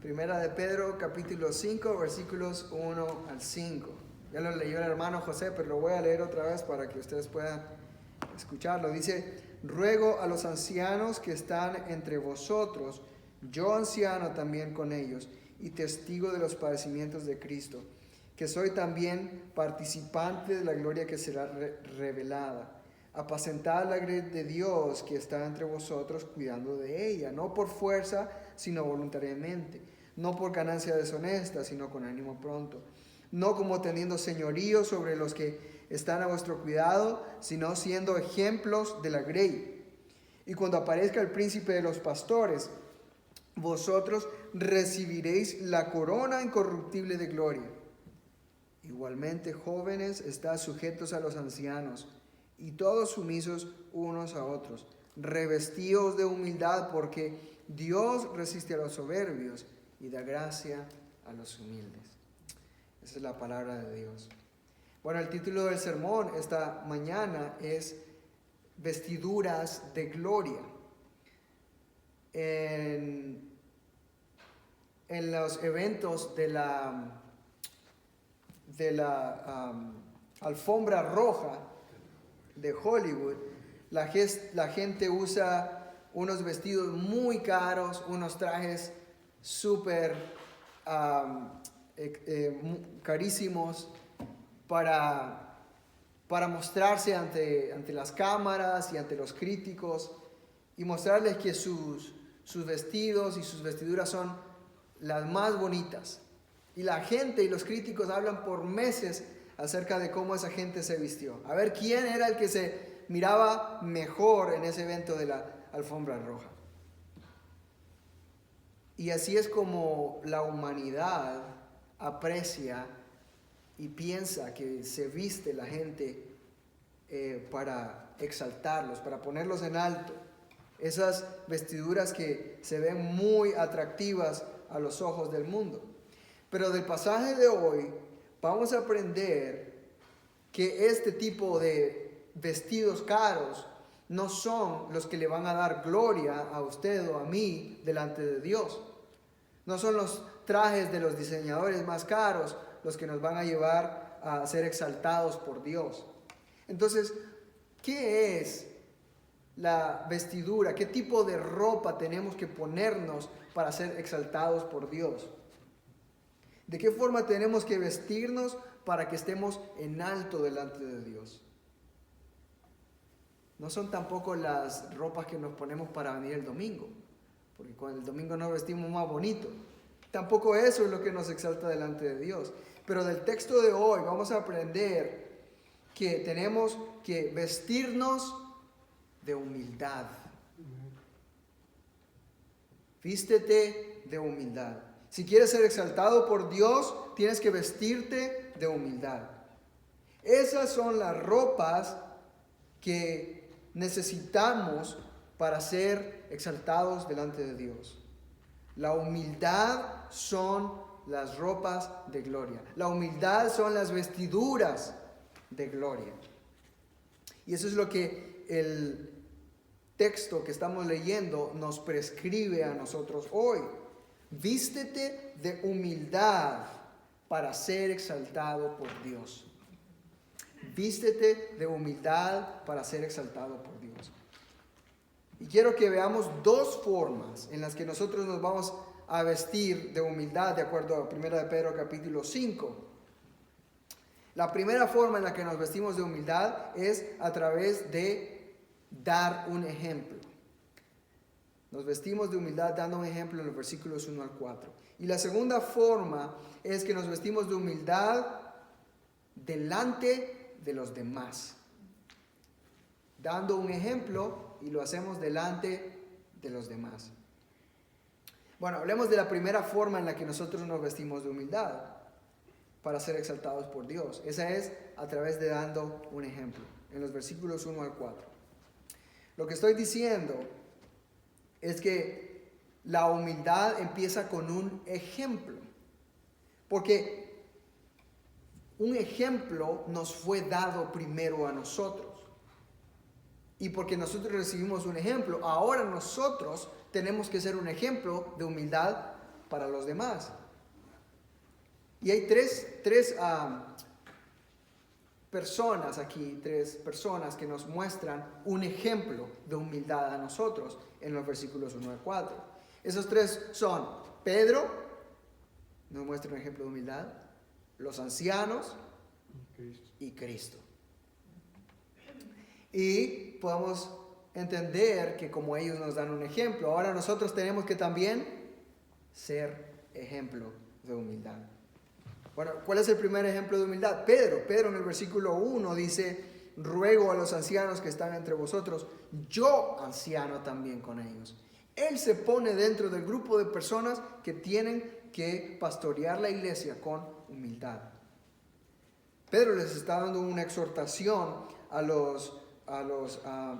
Primera de Pedro, capítulo 5, versículos 1 al 5. Ya lo leyó el hermano José, pero lo voy a leer otra vez para que ustedes puedan escucharlo. Dice: ruego a los ancianos que están entre vosotros, yo anciano también con ellos, y testigo de los padecimientos de Cristo, que soy también participante de la gloria que será revelada. Apacentad la grey de Dios que está entre vosotros, cuidando de ella, no por fuerza, sino voluntariamente, no por ganancia deshonesta, sino con ánimo pronto, no como teniendo señorío sobre los que están a vuestro cuidado, sino siendo ejemplos de la grey. Y cuando aparezca el príncipe de los pastores, vosotros recibiréis la corona incorruptible de gloria. Igualmente, jóvenes, estad sujetos a los ancianos, y todos sumisos unos a otros. Revestíos de humildad, porque Dios resiste a los soberbios y da gracia a los humildes. Esa es la palabra de Dios. Bueno, el título del sermón esta mañana es Vestiduras de Gloria. En los eventos de la alfombra roja de Hollywood, la gente usa unos vestidos muy caros, unos trajes súper carísimos para mostrarse ante las cámaras y ante los críticos y mostrarles que sus vestidos y sus vestiduras son las más bonitas. Y la gente y los críticos hablan por meses acerca de cómo esa gente se vistió. A ver quién era el que se miraba mejor en ese evento de la alfombra roja. Y así es como la humanidad aprecia y piensa que se viste la gente para exaltarlos, para ponerlos en alto. Esas vestiduras que se ven muy atractivas a los ojos del mundo. Pero del pasaje de hoy vamos a aprender que este tipo de vestidos caros no son los que le van a dar gloria a usted o a mí delante de Dios. No son los trajes de los diseñadores más caros los que nos van a llevar a ser exaltados por Dios. Entonces, ¿qué es la vestidura? ¿Qué tipo de ropa tenemos que ponernos para ser exaltados por Dios? ¿De qué forma tenemos que vestirnos para que estemos en alto delante de Dios? No son tampoco las ropas que nos ponemos para venir el domingo, porque con el domingo nos vestimos más bonito. Tampoco eso es lo que nos exalta delante de Dios. Pero del texto de hoy vamos a aprender que tenemos que vestirnos de humildad. Vístete de humildad. Si quieres ser exaltado por Dios, tienes que vestirte de humildad. Esas son las ropas que necesitamos para ser exaltados delante de Dios. La humildad son las ropas de gloria. La humildad son las vestiduras de gloria. Y eso es lo que el texto que estamos leyendo nos prescribe a nosotros hoy. Vístete de humildad para ser exaltado por Dios. Vístete de humildad para ser exaltado por Dios. Y quiero que veamos dos formas en las que nosotros nos vamos a vestir de humildad, de acuerdo a 1 de Pedro capítulo 5. La primera forma en la que nos vestimos de humildad es a través de dar un ejemplo. Nos vestimos de humildad dando un ejemplo en los versículos 1 al 4. Y la segunda forma es que nos vestimos de humildad delante de los demás. Dando un ejemplo y lo hacemos delante de los demás. Bueno, hablemos de la primera forma en la que nosotros nos vestimos de humildad para ser exaltados por Dios. Esa es a través de dando un ejemplo, en los versículos 1 al 4. Lo que estoy diciendo es que la humildad empieza con un ejemplo, porque un ejemplo nos fue dado primero a nosotros. Y porque nosotros recibimos un ejemplo, ahora nosotros tenemos que ser un ejemplo de humildad para los demás. Y hay tres personas aquí, tres personas que nos muestran un ejemplo de humildad a nosotros en los versículos 1 al 4. Esos tres son Pedro, nos muestra un ejemplo de humildad, los ancianos y Cristo. Y podemos entender que como ellos nos dan un ejemplo, ahora nosotros tenemos que también ser ejemplo de humildad. Bueno, ¿cuál es el primer ejemplo de humildad? Pedro en el versículo 1 dice: ruego a los ancianos que están entre vosotros, yo anciano también con ellos. Él se pone dentro del grupo de personas que tienen que pastorear la iglesia con humildad. Pedro les está dando una exhortación a los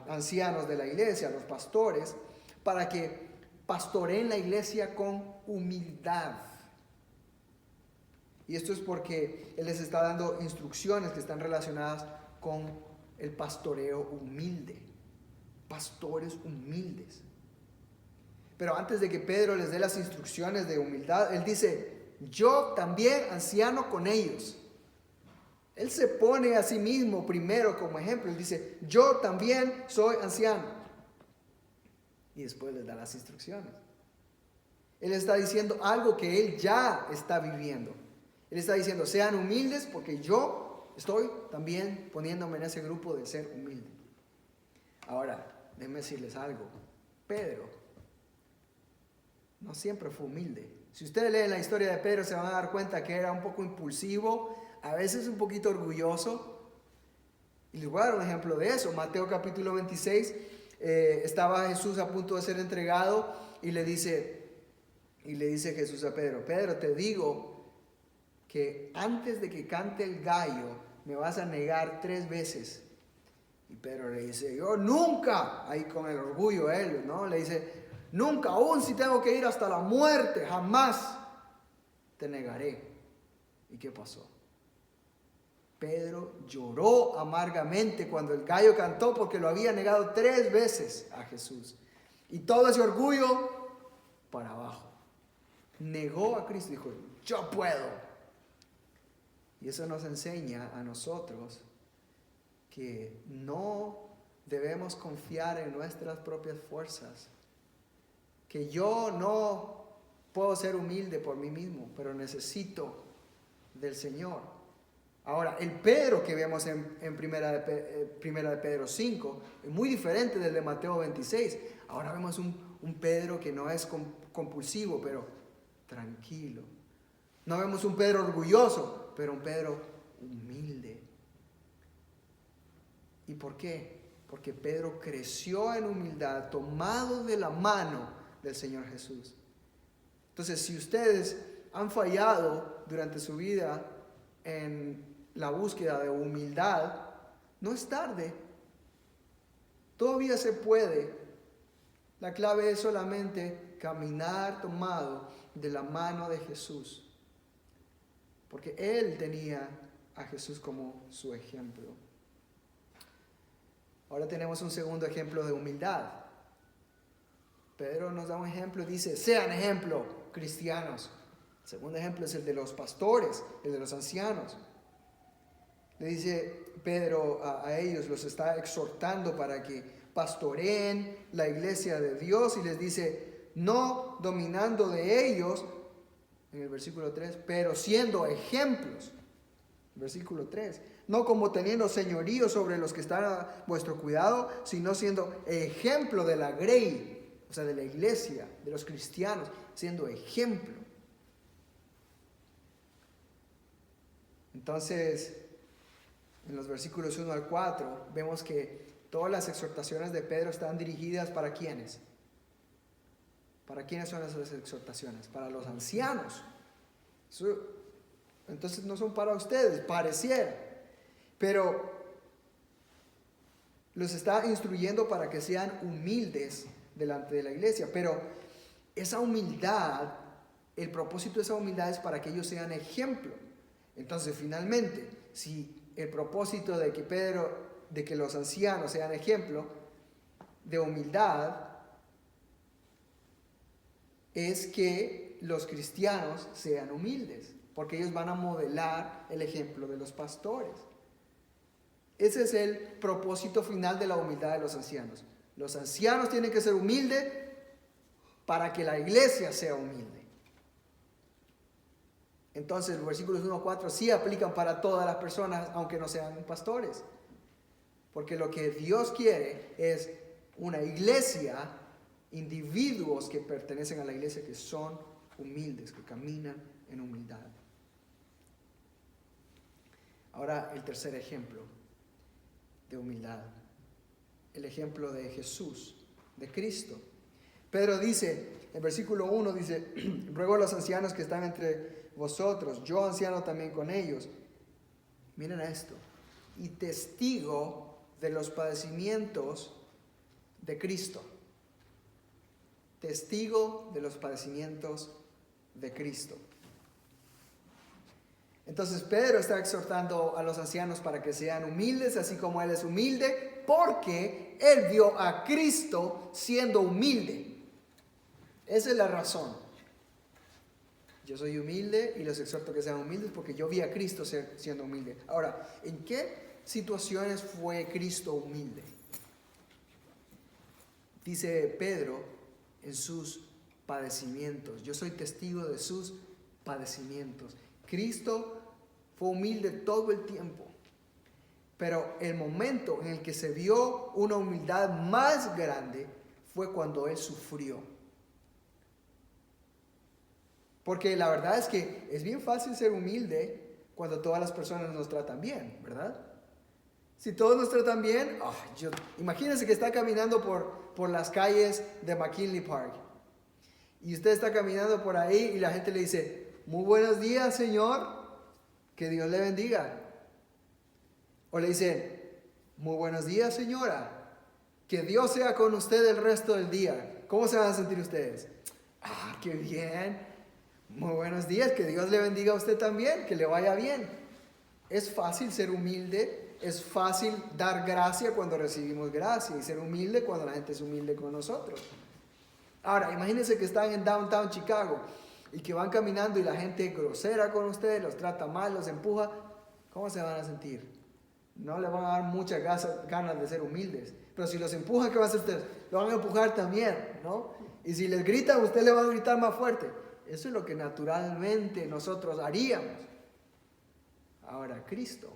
ancianos de la iglesia, a los pastores, para que pastoreen la iglesia con humildad. Y esto es porque Él les está dando instrucciones que están relacionadas con el pastoreo humilde. Pastores humildes. Pero antes de que Pedro les dé las instrucciones de humildad, Él dice: yo también anciano con ellos. Él se pone a sí mismo primero como ejemplo. Él dice: yo también soy anciano. Y después les da las instrucciones. Él está diciendo algo que Él ya está viviendo. Él está diciendo: sean humildes porque yo estoy también poniéndome en ese grupo de ser humilde. Ahora, déjenme decirles algo. Pedro no siempre fue humilde. Si ustedes leen la historia de Pedro, se van a dar cuenta que era un poco impulsivo, a veces un poquito orgulloso. Y les voy a dar un ejemplo de eso. Mateo capítulo 26, estaba Jesús a punto de ser entregado y le dice Jesús a Pedro: Pedro, te digo que antes de que cante el gallo me vas a negar 3 veces. Y Pedro le dice: yo nunca, ahí con el orgullo él, ¿no? Le dice: nunca, aún si tengo que ir hasta la muerte, jamás te negaré. ¿Y qué pasó? Pedro lloró amargamente cuando el gallo cantó, porque lo había negado 3 veces a Jesús. Y todo ese orgullo para abajo. Negó a Cristo y dijo: yo puedo. Y eso nos enseña a nosotros que no debemos confiar en nuestras propias fuerzas. Que yo no puedo ser humilde por mí mismo, pero necesito del Señor. Ahora, el Pedro que vemos en primera de Pedro 5 es muy diferente del de Mateo 26. Ahora vemos un Pedro que no es compulsivo, pero tranquilo. No vemos un Pedro orgulloso, pero un Pedro humilde. ¿Y por qué? Porque Pedro creció en humildad, tomado de la mano del Señor Jesús. Entonces, si ustedes han fallado durante su vida en la búsqueda de humildad, no es tarde. Todavía se puede. La clave es solamente caminar tomado de la mano de Jesús. Porque Él tenía a Jesús como su ejemplo. Ahora tenemos un segundo ejemplo de humildad. Pedro nos da un ejemplo y dice: sean ejemplo, cristianos. El segundo ejemplo es el de los pastores, el de los ancianos. Le dice Pedro a ellos, los está exhortando para que pastoreen la iglesia de Dios, y les dice: no dominando de ellos, en el versículo 3, pero siendo ejemplos. Versículo 3. No como teniendo señorío sobre los que están a vuestro cuidado, sino siendo ejemplo de la grey, o sea, de la iglesia, de los cristianos, siendo ejemplo. Entonces, en los versículos 1 al 4, vemos que todas las exhortaciones de Pedro están dirigidas ¿para quiénes? ¿Para quiénes son esas exhortaciones? Para los ancianos. Entonces no son para ustedes, pareciera. Pero los está instruyendo para que sean humildes delante de la iglesia. Pero esa humildad, el propósito de esa humildad es para que ellos sean ejemplo. Entonces, finalmente, si el propósito de que los ancianos sean ejemplo de humildad, es que los cristianos sean humildes, porque ellos van a modelar el ejemplo de los pastores. Ese es el propósito final de la humildad de los ancianos. Los ancianos tienen que ser humildes para que la iglesia sea humilde. Entonces los versículos 1 a 4 sí aplican para todas las personas, aunque no sean pastores. Porque lo que Dios quiere es una iglesia, individuos que pertenecen a la iglesia que son humildes, que caminan en humildad. Ahora el tercer ejemplo de humildad, el ejemplo de Jesús, de Cristo. Pedro dice, en versículo 1 dice, ruego a los ancianos que están entre vosotros, yo anciano también con ellos. Miren esto, y testigo de los padecimientos de Cristo. Testigo de los padecimientos de Cristo. Entonces Pedro está exhortando a los ancianos para que sean humildes, así como él es humilde, porque él vio a Cristo siendo humilde. Esa es la razón. Yo soy humilde y los exhorto que sean humildes porque yo vi a Cristo siendo humilde. Ahora, ¿en qué situaciones fue Cristo humilde? Dice Pedro, en sus padecimientos. Yo soy testigo de sus padecimientos. Cristo fue humilde todo el tiempo, pero el momento en el que se vio una humildad más grande fue cuando Él sufrió. Porque la verdad es que es bien fácil ser humilde cuando todas las personas nos tratan bien, ¿verdad? Si todos nos tratan bien, imagínense que está caminando por las calles de McKinley Park y usted está caminando por ahí y la gente le dice, muy buenos días, señor, que Dios le bendiga. O le dicen, muy buenos días, señora, que Dios sea con usted el resto del día. ¿Cómo se van a sentir ustedes? Qué bien, muy buenos días, que Dios le bendiga a usted también, que le vaya bien. Es fácil ser humilde, es fácil dar gracia cuando recibimos gracia y ser humilde cuando la gente es humilde con nosotros. Ahora, imagínense que están en downtown Chicago y que van caminando y la gente es grosera con ustedes, los trata mal, los empuja. ¿Cómo se van a sentir? No le van a dar muchas ganas de ser humildes. Pero si los empujan, ¿qué va a hacer ustedes? Lo van a empujar también, ¿no? Y si les gritan, usted le va a gritar más fuerte. Eso es lo que naturalmente nosotros haríamos. Ahora, Cristo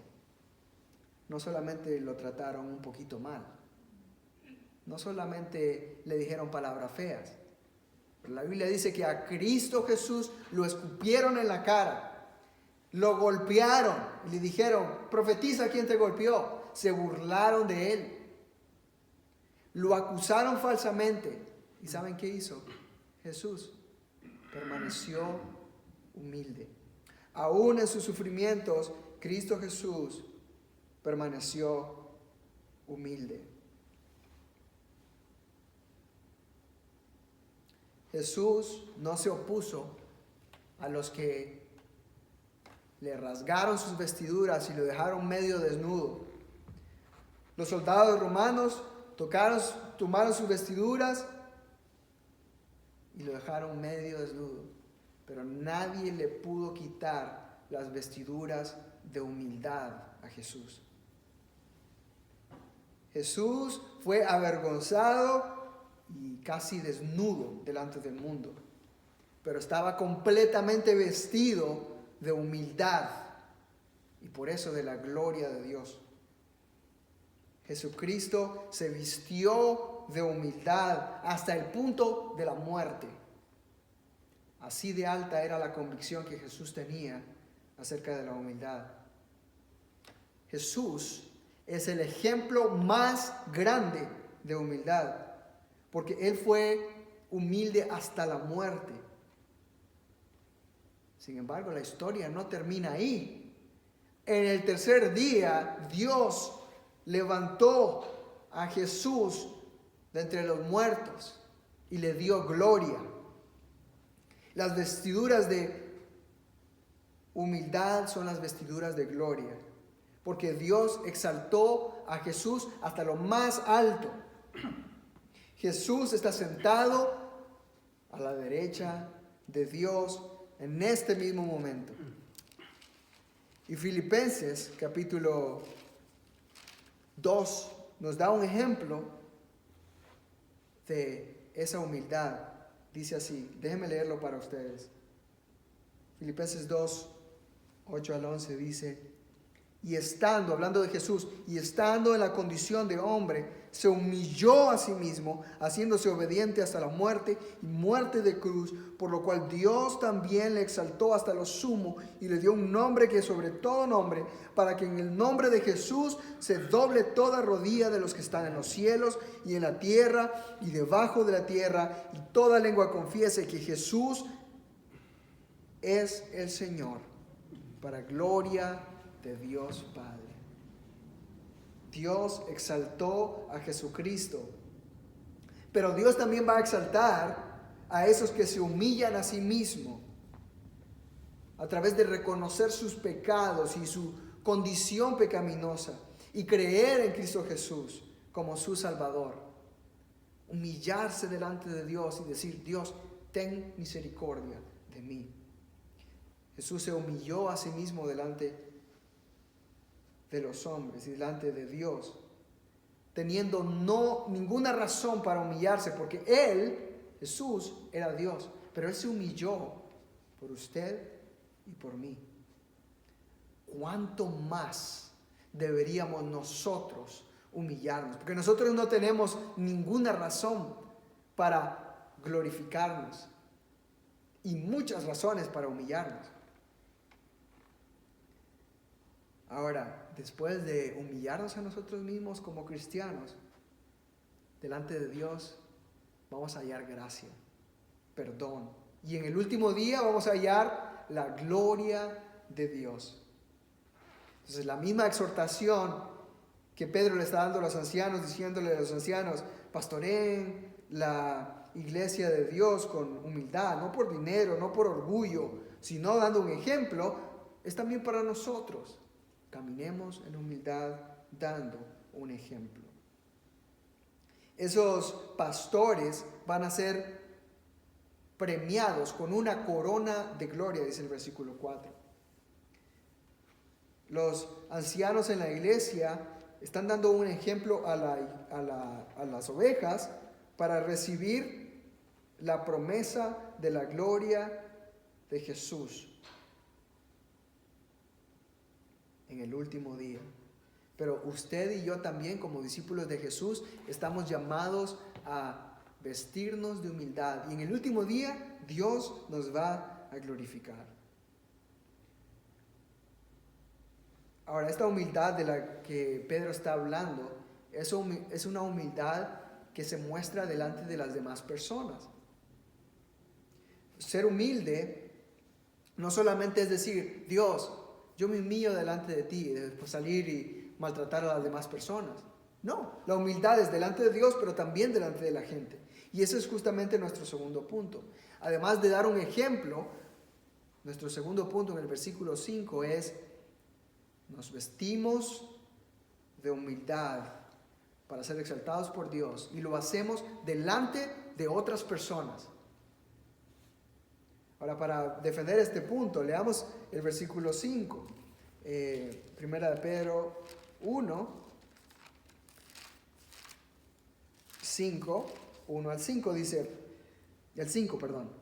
no solamente lo trataron un poquito mal, no solamente le dijeron palabras feas, pero la Biblia dice que a Cristo Jesús lo escupieron en la cara, lo golpearon y le dijeron, profetiza quién te golpeó. Se burlaron de él, lo acusaron falsamente. ¿Y saben qué hizo? Jesús permaneció humilde. Aún en sus sufrimientos, Cristo Jesús permaneció humilde. Jesús no se opuso a los que le rasgaron sus vestiduras y lo dejaron medio desnudo. Los soldados romanos tomaron sus vestiduras y lo dejaron medio desnudo, pero nadie le pudo quitar las vestiduras de humildad a Jesús. Jesús fue avergonzado y casi desnudo delante del mundo, pero estaba completamente vestido de humildad y por eso de la gloria de Dios. Jesucristo se vistió de humildad hasta el punto de la muerte. Así de alta era la convicción que Jesús tenía acerca de la humildad. Jesús es el ejemplo más grande de humildad, porque Él fue humilde hasta la muerte. Sin embargo, la historia no termina ahí. En el tercer día, Dios levantó a Jesús de entre los muertos y le dio gloria. Las vestiduras de humildad son las vestiduras de gloria, porque Dios exaltó a Jesús hasta lo más alto. Jesús está sentado a la derecha de Dios en este mismo momento. Y Filipenses capítulo 2 nos da un ejemplo de esa humildad. Dice así, déjenme leerlo para ustedes. Filipenses 2, 8 al 11 dice: y estando, hablando de Jesús, y estando en la condición de hombre, se humilló a sí mismo, haciéndose obediente hasta la muerte y muerte de cruz, por lo cual Dios también le exaltó hasta lo sumo y le dio un nombre que es sobre todo nombre, para que en el nombre de Jesús se doble toda rodilla de los que están en los cielos y en la tierra y debajo de la tierra, y toda lengua confiese que Jesús es el Señor, para gloria de Dios Padre. Dios exaltó a Jesucristo, pero Dios también va a exaltar a esos que se humillan a sí mismos a través de reconocer sus pecados y su condición pecaminosa y creer en Cristo Jesús como su Salvador. Humillarse delante de Dios y decir: Dios, ten misericordia de mí. Jesús se humilló a sí mismo delante de los hombres y delante de Dios, teniendo ninguna razón para humillarse, porque Él, Jesús, era Dios, pero Él se humilló por usted y por mí. ¿Cuánto más deberíamos nosotros humillarnos? Porque nosotros no tenemos ninguna razón para glorificarnos y muchas razones para humillarnos. Ahora, después de humillarnos a nosotros mismos como cristianos, delante de Dios vamos a hallar gracia, perdón. Y en el último día vamos a hallar la gloria de Dios. Entonces, la misma exhortación que Pedro le está dando a los ancianos, diciéndole a los ancianos: pastoreen la iglesia de Dios con humildad, no por dinero, no por orgullo, sino dando un ejemplo, es también para nosotros. Caminemos en humildad dando un ejemplo. Esos pastores van a ser premiados con una corona de gloria, dice el versículo 4. Los ancianos en la iglesia están dando un ejemplo a las ovejas para recibir la promesa de la gloria de Jesús en el último día. Pero usted y yo también, como discípulos de Jesús, estamos llamados a vestirnos de humildad, y en el último día Dios nos va a glorificar. Ahora, esta humildad de la que Pedro está hablando es una humildad que se muestra delante de las demás personas. Ser humilde no solamente es decir: Dios, yo me humillo delante de ti, y después salir y maltratar a las demás personas. No, la humildad es delante de Dios, pero también delante de la gente. Y ese es justamente nuestro segundo punto. Además de dar un ejemplo, nuestro segundo punto en el versículo 5 es: nos vestimos de humildad para ser exaltados por Dios, y lo hacemos delante de otras personas. Ahora, para defender este punto, leamos el versículo 5, primera de Pedro 1, 1 al 5 dice,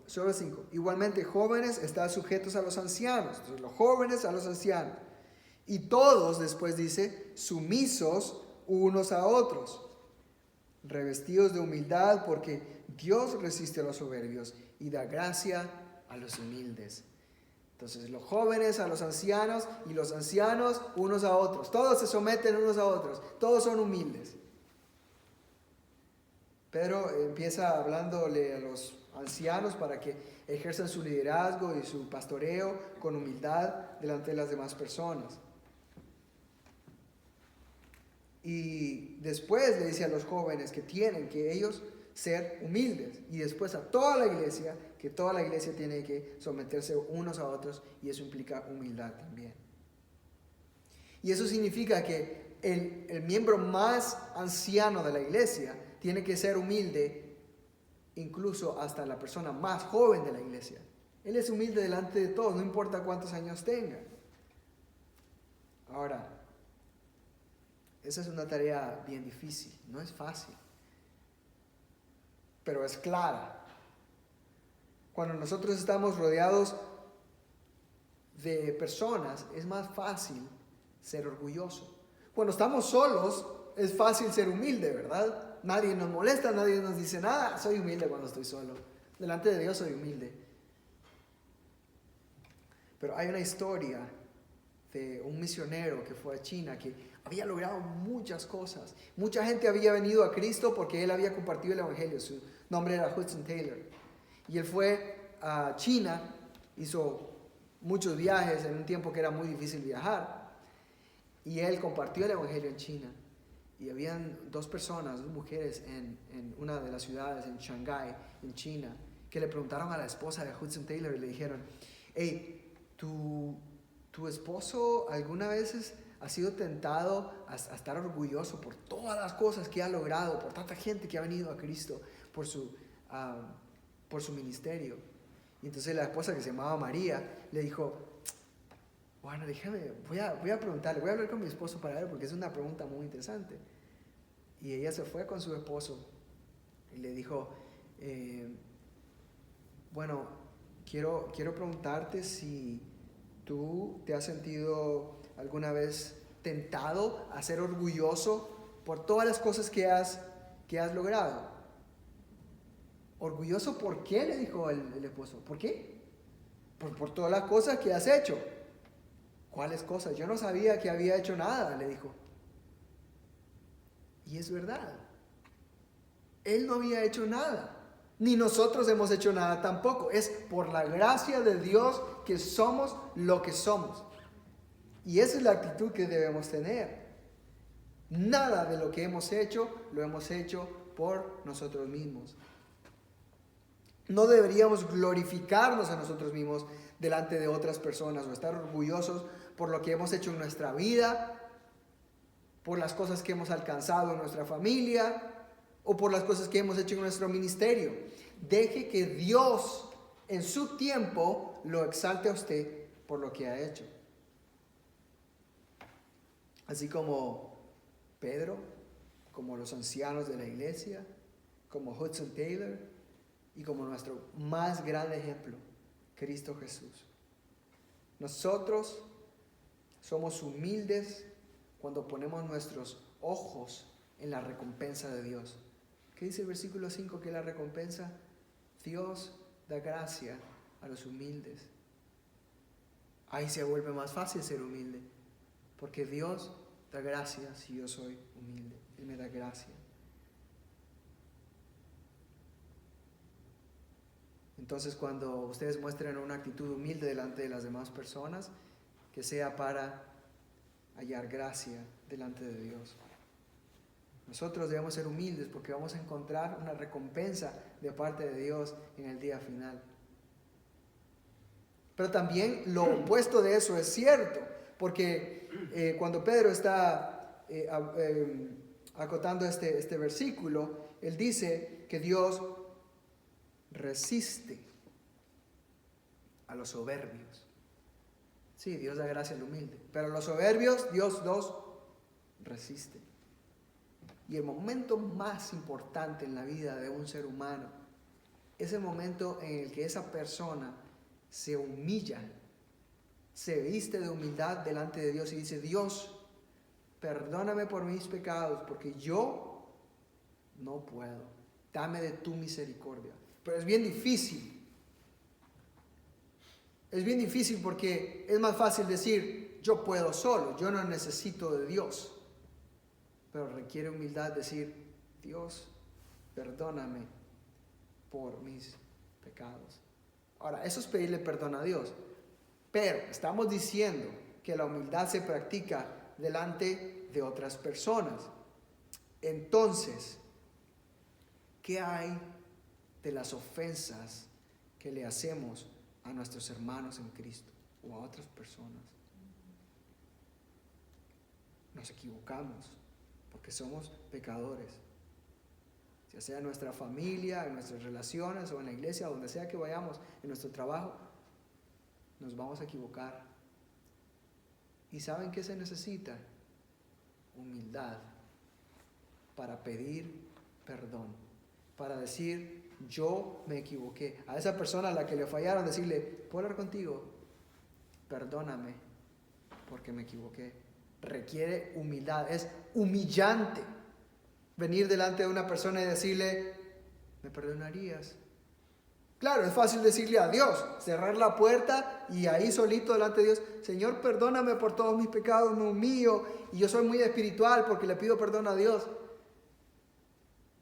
sobre el 5: igualmente, jóvenes, estad sujetos a los ancianos. Entonces, los jóvenes a los ancianos. Y todos, después dice, sumisos unos a otros, revestidos de humildad, porque Dios resiste a los soberbios y da gracia a los humildes. Entonces, los jóvenes a los ancianos y los ancianos unos a otros. Todos se someten unos a otros. Todos son humildes. Pedro empieza hablándole a los ancianos para que ejerzan su liderazgo y su pastoreo con humildad delante de las demás personas. Y después le dice a los jóvenes que tienen que ellos ser humildes. Y después a toda la iglesia, que toda la iglesia tiene que someterse unos a otros, y eso implica humildad también. Y eso significa que el miembro más anciano de la iglesia tiene que ser humilde, incluso hasta la persona más joven de la iglesia. Él es humilde delante de todos, no importa cuántos años tenga. Ahora, esa es una tarea bien difícil, no es fácil, pero es clara. Cuando nosotros estamos rodeados de personas, es más fácil ser orgulloso. Cuando estamos solos, es fácil ser humilde, ¿verdad? Nadie nos molesta, nadie nos dice nada. Soy humilde cuando estoy solo. Delante de Dios soy humilde. Pero hay una historia de un misionero que fue a China que había logrado muchas cosas. Mucha gente había venido a Cristo porque él había compartido el evangelio. Su nombre era Hudson Taylor. Y él fue a China, hizo muchos viajes en un tiempo que era muy difícil viajar. Y él compartió el evangelio en China. Y habían dos personas, dos mujeres en una de las ciudades, en Shanghái, en China, que le preguntaron a la esposa de Hudson Taylor y le dijeron: hey, ¿tu esposo alguna vez ha sido tentado a estar orgulloso por todas las cosas que ha logrado, por tanta gente que ha venido a Cristo, por su ministerio? Y entonces la esposa, que se llamaba María, le dijo: bueno, déjame, voy a preguntarle, voy a hablar con mi esposo para ver, porque es una pregunta muy interesante. Y ella se fue con su esposo y le dijo: bueno, quiero preguntarte si tú te has sentido alguna vez tentado a ser orgulloso por todas las cosas que has logrado. ¿Orgulloso por qué?, le dijo el esposo. ¿Por qué? Por todas las cosas que has hecho. ¿Cuáles cosas? Yo no sabía que había hecho nada, le dijo. Y es verdad. Él no había hecho nada. Ni nosotros hemos hecho nada tampoco. Es por la gracia de Dios que somos lo que somos. Y esa es la actitud que debemos tener. Nada de lo que hemos hecho, lo hemos hecho por nosotros mismos. No deberíamos glorificarnos a nosotros mismos delante de otras personas o estar orgullosos por lo que hemos hecho en nuestra vida, por las cosas que hemos alcanzado en nuestra familia o por las cosas que hemos hecho en nuestro ministerio. Deje que Dios en su tiempo lo exalte a usted por lo que ha hecho. Así como Pedro, como los ancianos de la iglesia, como Hudson Taylor y como nuestro más grande ejemplo, Cristo Jesús. Nosotros somos humildes cuando ponemos nuestros ojos en la recompensa de Dios. ¿Qué dice el versículo 5? Que la recompensa, Dios da gracia a los humildes. Ahí se vuelve más fácil ser humilde, porque Dios da gracia si yo soy humilde. Él me da gracia. Entonces, cuando ustedes muestren una actitud humilde delante de las demás personas, que sea para hallar gracia delante de Dios. Nosotros debemos ser humildes porque vamos a encontrar una recompensa de parte de Dios en el día final. Pero también lo opuesto de eso es cierto, porque cuando Pedro está acotando este versículo, él dice que Dios resiste a los soberbios. Sí, Dios da gracia al humilde, pero a los soberbios Dios los resiste. Y el momento más importante en la vida de un ser humano es el momento en el que esa persona se humilla, se viste de humildad delante de Dios y dice: Dios, perdóname por mis pecados, porque yo no puedo. Dame de tu misericordia. Pero es bien difícil. Es bien difícil porque es más fácil decir: yo puedo solo, yo no necesito de Dios. Pero requiere humildad decir: Dios, perdóname por mis pecados. Ahora, eso es pedirle perdón a Dios. Pero estamos diciendo que la humildad se practica delante de otras personas. Entonces, ¿qué hay de las ofensas que le hacemos a nuestros hermanos en Cristo o a otras personas? Nos equivocamos porque somos pecadores. Ya sea en nuestra familia, en nuestras relaciones o en la iglesia, donde sea que vayamos, en nuestro trabajo, nos vamos a equivocar. ¿Y saben qué se necesita? Humildad para pedir perdón, para decir, yo me equivoqué. A esa persona a la que le fallaron, decirle, ¿puedo hablar contigo? Perdóname porque me equivoqué. Requiere humildad, es humillante venir delante de una persona y decirle, ¿me perdonarías? Claro, es fácil decirle a Dios, cerrar la puerta y ahí solito delante de Dios, Señor, perdóname por todos mis pecados, me humillo y yo soy muy espiritual porque le pido perdón a Dios.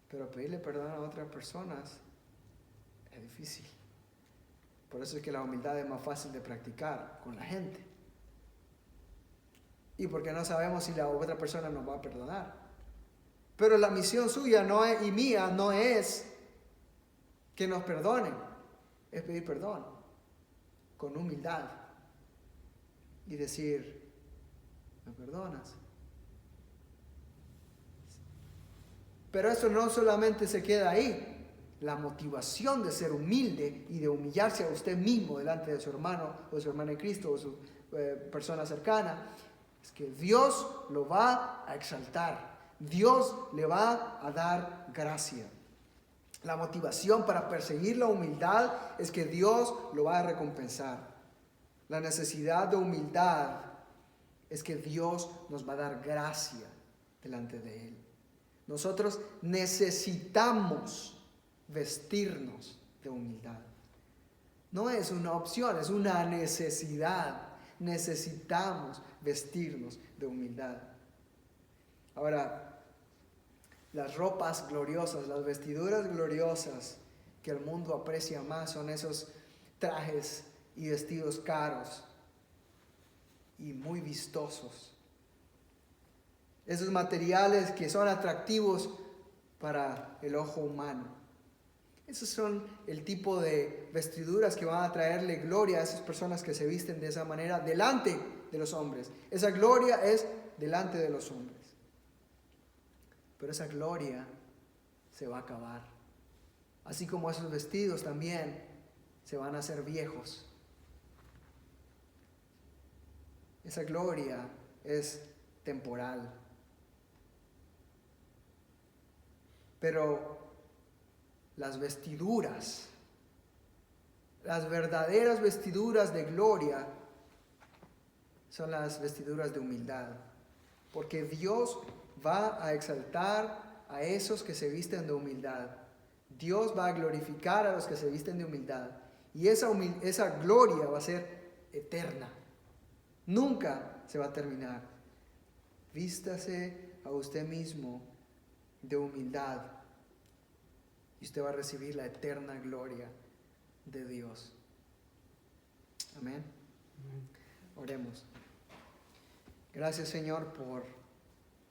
Pero pedirle perdón a otras personas es difícil. Por eso es que la humildad es más fácil de practicar con la gente. Y porque no sabemos si la otra persona nos va a perdonar. Pero la misión suya y mía no es que nos perdonen, es pedir perdón con humildad y decir, ¿me perdonas? Pero eso no solamente se queda ahí. La motivación de ser humilde y de humillarse a usted mismo delante de su hermano o de su hermana en Cristo o su persona cercana es que Dios lo va a exaltar. Dios le va a dar gracia. La motivación para perseguir la humildad es que Dios lo va a recompensar. La necesidad de humildad es que Dios nos va a dar gracia delante de Él. Nosotros necesitamos vestirnos de humildad. No es una opción, es una necesidad. Necesitamos vestirnos de humildad. Ahora, las ropas gloriosas, las vestiduras gloriosas que el mundo aprecia más son esos trajes y vestidos caros y muy vistosos. Esos materiales que son atractivos para el ojo humano. Esos son el tipo de vestiduras que van a traerle gloria a esas personas que se visten de esa manera delante de los hombres. Esa gloria es delante de los hombres. Pero esa gloria se va a acabar. Así como esos vestidos también se van a hacer viejos. Esa gloria es temporal. Pero las vestiduras, las verdaderas vestiduras de gloria son las vestiduras de humildad. Porque Dios va a exaltar a esos que se visten de humildad. Dios va a glorificar a los que se visten de humildad. Y esa gloria va a ser eterna. Nunca se va a terminar. Vístase a usted mismo de humildad y usted va a recibir la eterna gloria de Dios. Amén. Oremos. Gracias, Señor, por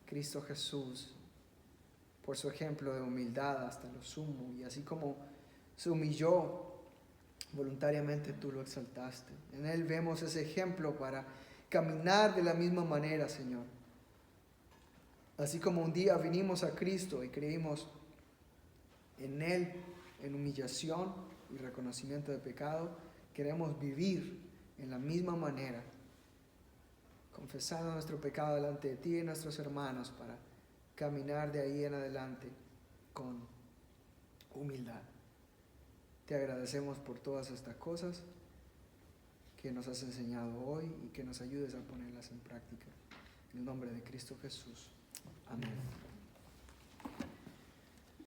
Cristo Jesús, por su ejemplo de humildad hasta lo sumo, y así como se humilló voluntariamente, tú lo exaltaste. En Él vemos ese ejemplo para caminar de la misma manera, Señor. Así como un día vinimos a Cristo y creímos en Él, en humillación y reconocimiento de pecado, queremos vivir en la misma manera, confesando nuestro pecado delante de ti y nuestros hermanos para caminar de ahí en adelante con humildad. Te agradecemos por todas estas cosas que nos has enseñado hoy y que nos ayudes a ponerlas en práctica. En el nombre de Cristo Jesús. Amén.